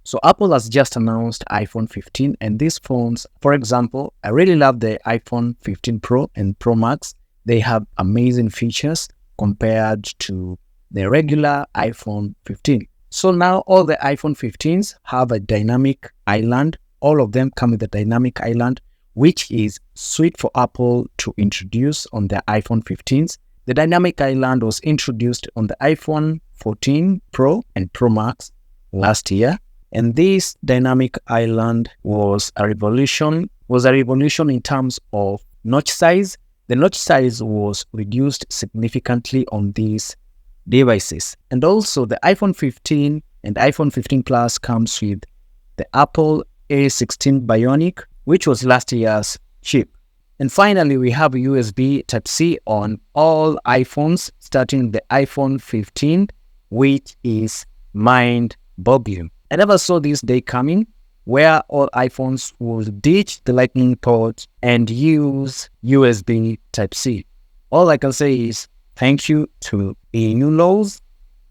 So Apple has just announced iPhone 15, and these phones, for example, I really love the iPhone 15 Pro and Pro Max. They have amazing features compared to the regular iPhone 15. So now all the iPhone 15s have a dynamic island. All of them come with a dynamic island, which is sweet for Apple to introduce on the iPhone 15s. The dynamic island was introduced on the iPhone 14 Pro and Pro Max last year. And this dynamic island was a revolution in terms of notch size. The notch size was reduced significantly on these devices. And also the iPhone 15 and iPhone 15 Plus comes with the Apple A16 Bionic, which was last year's chip. And finally, we have USB Type-C on all iPhones, starting the iPhone 15, which is mind-boggling. I never saw this day coming where all iPhones would ditch the Lightning port and use USB Type-C. All I can say is thank you to EU laws,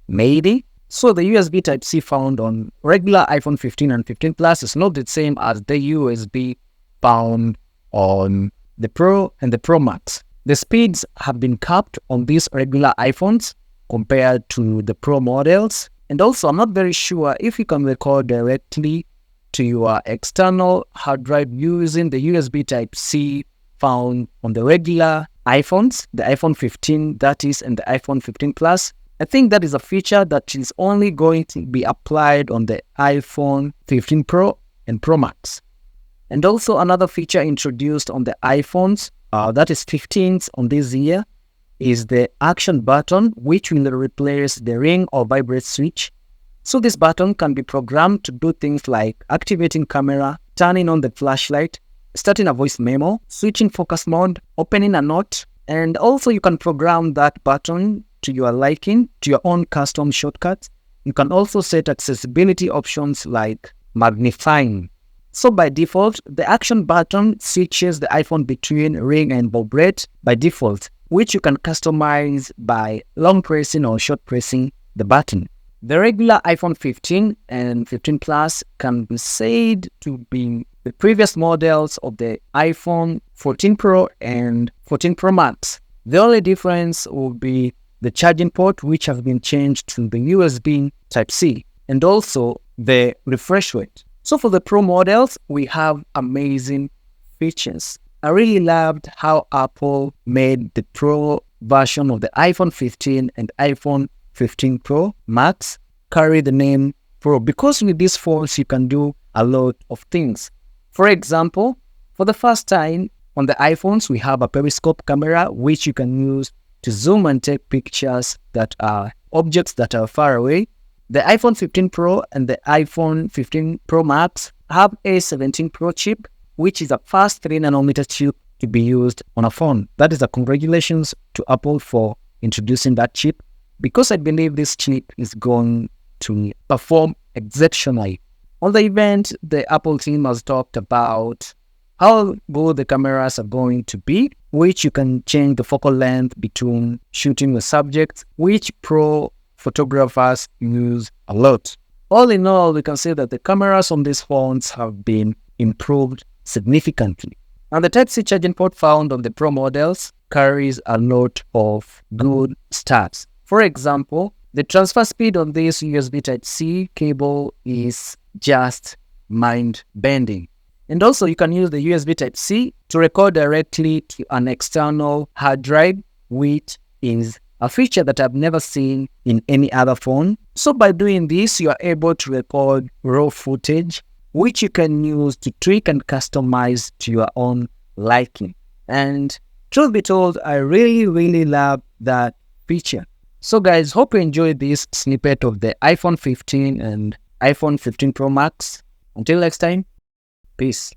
maybe. So the USB Type-C found on regular iPhone 15 and 15 Plus is not the same as the USB found on the Pro and the Pro Max. The speeds have been capped on these regular iPhones compared to the Pro models. And also, I'm not very sure if you can record directly to your external hard drive using the USB Type-C found on the regular iPhones, the iPhone 15 that is, and the iPhone 15 Plus. I think that is a feature that is only going to be applied on the iPhone 15 Pro and Pro Max. And also another feature introduced on the iPhones, that is 15s on this year, is the action button, which will replace the ring or vibrate switch. So this button can be programmed to do things like activating camera, turning on the flashlight, starting a voice memo, switching focus mode, opening a note, and also you can program that button to your liking, to your own custom shortcuts. You can also set accessibility options like magnifying. So by default, the action button switches the iPhone between ring and vibrate by default, which you can customize by long pressing or short pressing the button. The regular iPhone 15 and 15 Plus can be said to be the previous models of the iPhone 14 Pro and 14 Pro Max. The only difference will be the charging port, which has been changed to the USB Type-C, and also the refresh rate. So for the Pro models, we have amazing features. I really loved how Apple made the Pro version of the iPhone 15 and iPhone 15 Pro Max carry the name Pro, because with these phones you can do a lot of things. For example, for the first time on the iPhones, we have a periscope camera which you can use to zoom and take pictures that are objects that are far away. The iPhone 15 Pro and the iPhone 15 Pro Max have a A17 Pro chip, which is a fast 3nm chip to be used on a phone. That is a congratulations to Apple for introducing that chip, because I believe this chip is going to perform exceptionally. On the event, the Apple team has talked about how good the cameras are going to be, which you can change the focal length between shooting with subjects, which pro photographers use a lot. All in all, we can say that the cameras on these phones have been improved significantly. And the Type-C charging port found on the Pro models carries a lot of good stats. For example, the transfer speed on this USB Type-C cable is just mind-bending. And also you can use the USB Type-C to record directly to an external hard drive, which is a feature that I've never seen in any other phone. So by doing this, you are able to record raw footage, which you can use to tweak and customize to your own liking. And truth be told, I really love that feature. So guys, hope you enjoyed this snippet of the iPhone 15 and iPhone 15 Pro Max. Until next time, peace.